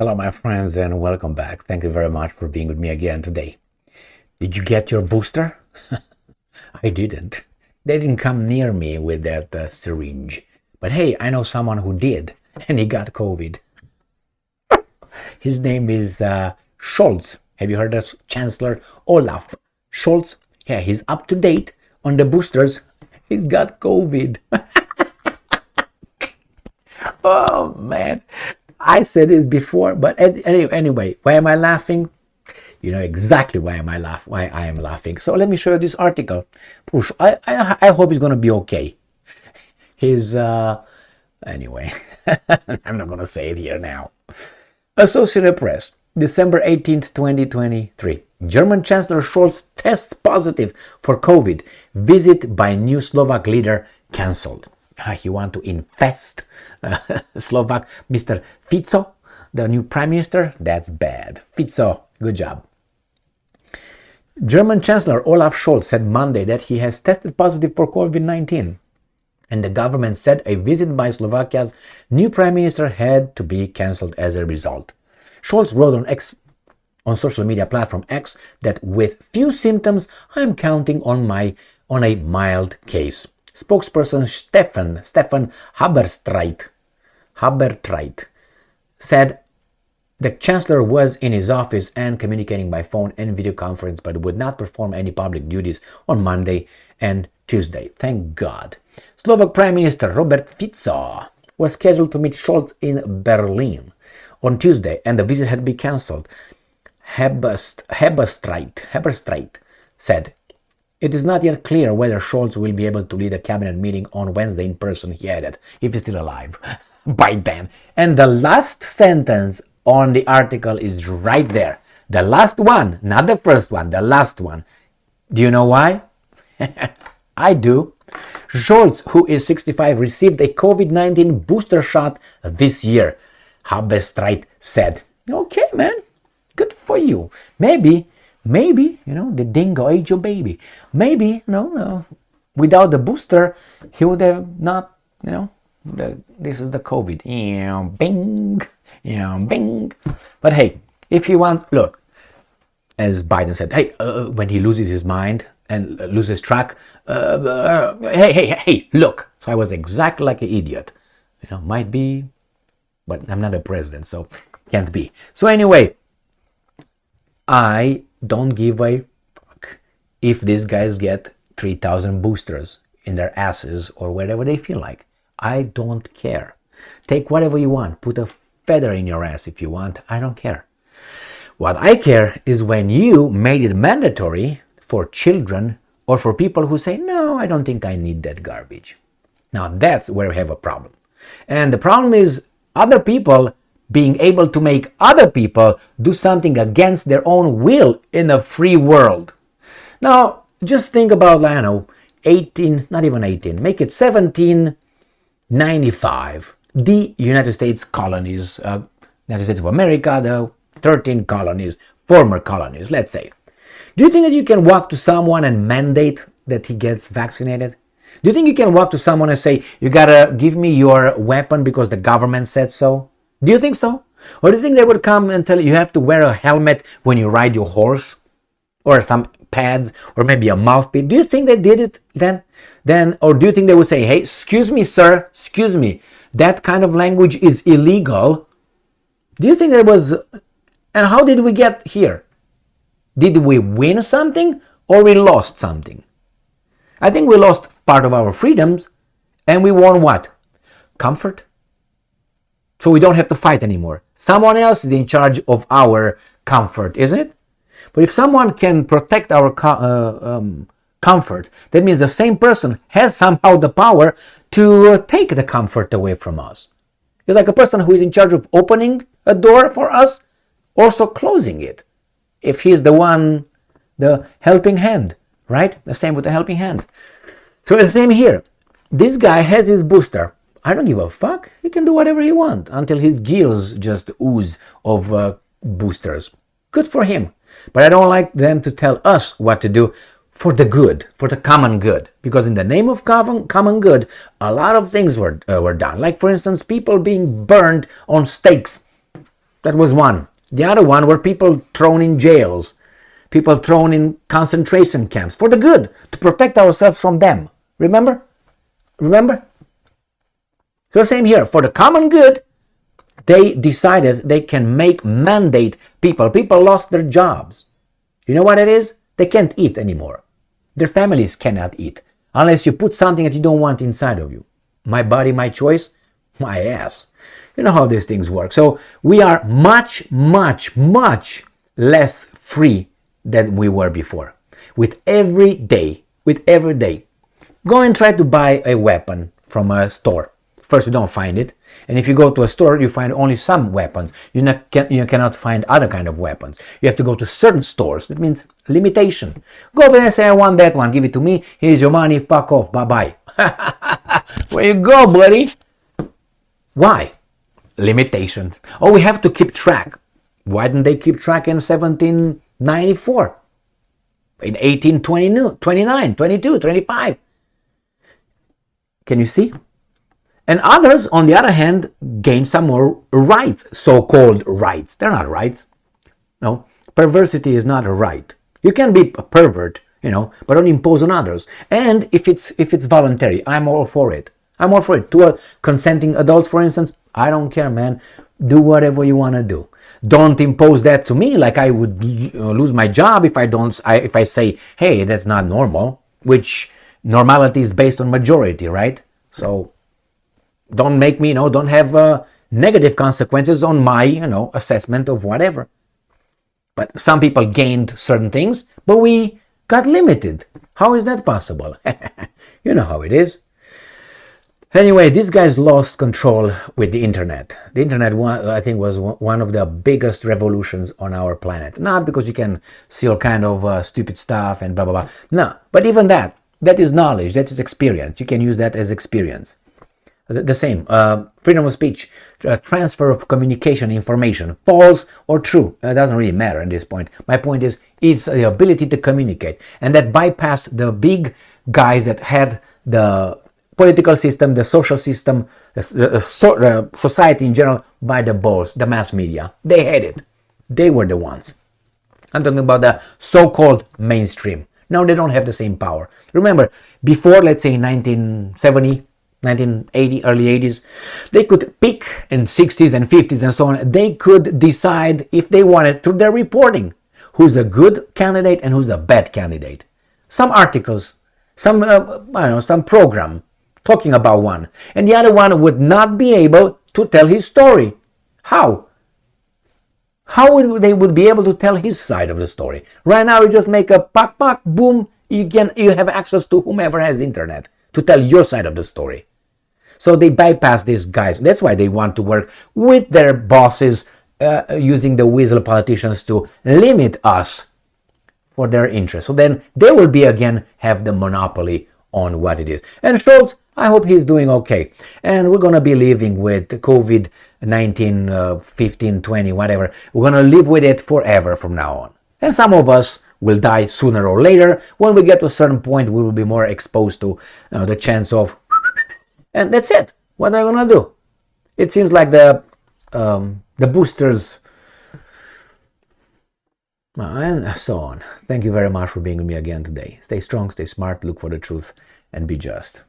Hello, my friends, and welcome back. Thank you very much for being with me again today. Did you get your booster? I didn't. They didn't come near me with that syringe. But hey, I know someone who did, and he got COVID. His name is Scholz. Have you heard of Chancellor Olaf Scholz? Yeah, he's up to date on the boosters. He's got COVID. Oh man, I said this before, but anyway, why am I laughing? You know exactly why I am laughing. So let me show you this article. Push. I hope he's gonna be okay. His anyway, I'm not gonna say it here now. Associated Press, December 18th, 2023. German Chancellor Scholz tests positive for COVID. Visit by new Slovak leader cancelled. He want to infest Slovak Mr. Fico, the new prime minister. That's bad. Fico, good job. German Chancellor Olaf Scholz said Monday that he has tested positive for COVID-19, and the government said a visit by Slovakia's new prime minister had to be cancelled as a result. Scholz wrote on social media platform X that with few symptoms, I am counting on a mild case. Spokesperson Stefan Haberstreit said the chancellor was in his office and communicating by phone and video conference, but would not perform any public duties on Monday and Tuesday. Thank God. Slovak Prime Minister Robert Fico was scheduled to meet Scholz in Berlin on Tuesday, and the visit had been cancelled. Haberstreit said, "It is not yet clear whether Scholz will be able to lead a cabinet meeting on Wednesday in person," he added, if he's still alive by then. And the last sentence on the article is right there. The last one, not the first one, the last one. Do you know why? I do. Scholz, who is 65, received a COVID-19 booster shot this year, Haberstreit said. Okay, man, good for you. Maybe, the dingo ate your baby. Maybe, without the booster, he would have not, this is the COVID. Bing, bing. But hey, if he wants, look, as Biden said, hey, when he loses his mind and loses track, hey, look. So I was exactly like an idiot. Might be, but I'm not a president, so can't be. So anyway, I don't give a fuck if these guys get 3,000 boosters in their asses or wherever they feel like. I don't care. Take whatever you want. Put a feather in your ass if you want. I don't care. What I care is when you made it mandatory for children or for people who say, no, I don't think I need that garbage. Now that's where we have a problem. And the problem is other people being able to make other people do something against their own will in a free world. Now, just think about, 18, not even 18, make it 1795. The United States colonies, United States of America, the 13 colonies, former colonies, let's say. Do you think that you can walk to someone and mandate that he gets vaccinated? Do you think you can walk to someone and say, you gotta give me your weapon because the government said so? Do you think so? Or do you think they would come and tell you have to wear a helmet when you ride your horse? Or some pads, or maybe a mouthpiece? Do you think they did it then? Or do you think they would say, hey, excuse me, sir, excuse me, that kind of language is illegal? Do you think there was... And how did we get here? Did we win something or we lost something? I think we lost part of our freedoms and we won what? Comfort? So we don't have to fight anymore. Someone else is in charge of our comfort, isn't it? But if someone can protect our comfort, that means the same person has somehow the power to take the comfort away from us. It's like a person who is in charge of opening a door for us, also closing it. If he's the one, the helping hand, right? The same with the helping hand. So the same here. This guy has his booster. I don't give a fuck. He can do whatever he wants until his gills just ooze of boosters. Good for him. But I don't like them to tell us what to do for the good, for the common good. Because in the name of common good, a lot of things were done. Like, for instance, people being burned on stakes. That was one. The other one were people thrown in jails, people thrown in concentration camps for the good, to protect ourselves from them. Remember? Remember? So same here. For the common good, they decided they can mandate people. People lost their jobs. You know what it is? They can't eat anymore. Their families cannot eat unless you put something that you don't want inside of you. My body, my choice, my ass. You know how these things work. So we are much, much, much less free than we were before. With every day. Go and try to buy a weapon from a store. First, you don't find it. And if you go to a store, you find only some weapons. You cannot find other kind of weapons. You have to go to certain stores. That means limitation. Go over there and say, I want that one. Give it to me. Here's your money. Fuck off. Bye-bye. Where you go, buddy? Why? Limitations. Oh, we have to keep track. Why didn't they keep track in 1794? In 1829, 22, 25? Can you see? And others, on the other hand, gain some more rights, so-called rights. They're not rights. No, perversity is not a right. You can be a pervert, but don't impose on others. And if it's voluntary, I'm all for it. I'm all for it. To consenting adults, for instance, I don't care, man. Do whatever you want to do. Don't impose that to me, like I would lose my job if I say, hey, that's not normal, which normality is based on majority, right? So don't make me, don't have negative consequences on my, assessment of whatever. But some people gained certain things, but we got limited. How is that possible? You know how it is. Anyway, these guys lost control with the internet. The internet, I think, was one of the biggest revolutions on our planet. Not because you can see all kind of stupid stuff and blah, blah, blah. No, but even that is knowledge, that is experience. You can use that as experience. The same, freedom of speech, transfer of communication information, false or true, it doesn't really matter at this point. My point is, it's the ability to communicate, and that bypassed the big guys that had the political system, the social system, the society in general by the balls, the mass media. They had it. They were the ones. I'm talking about the so-called mainstream. Now they don't have the same power. Remember, before, let's say 1970, 1980, early 80s, they could pick in 60s and 50s and so on. They could decide if they wanted through their reporting who's a good candidate and who's a bad candidate. Some articles, some program talking about one, and the other one would not be able to tell his story. How? How would they be able to tell his side of the story? Right now, you just make a pack, boom. You have access to whomever has internet to tell your side of the story. So they bypass these guys. That's why they want to work with their bosses, using the weasel politicians to limit us for their interests. So then they will have the monopoly on what it is. And Scholz, I hope he's doing okay. And we're going to be living with COVID-19, 15, 20, whatever. We're going to live with it forever from now on. And some of us will die sooner or later. When we get to a certain point, we will be more exposed to the chance of... And that's it. What are we going to do? It seems like the boosters... and so on. Thank you very much for being with me again today. Stay strong, stay smart, look for the truth, and be just.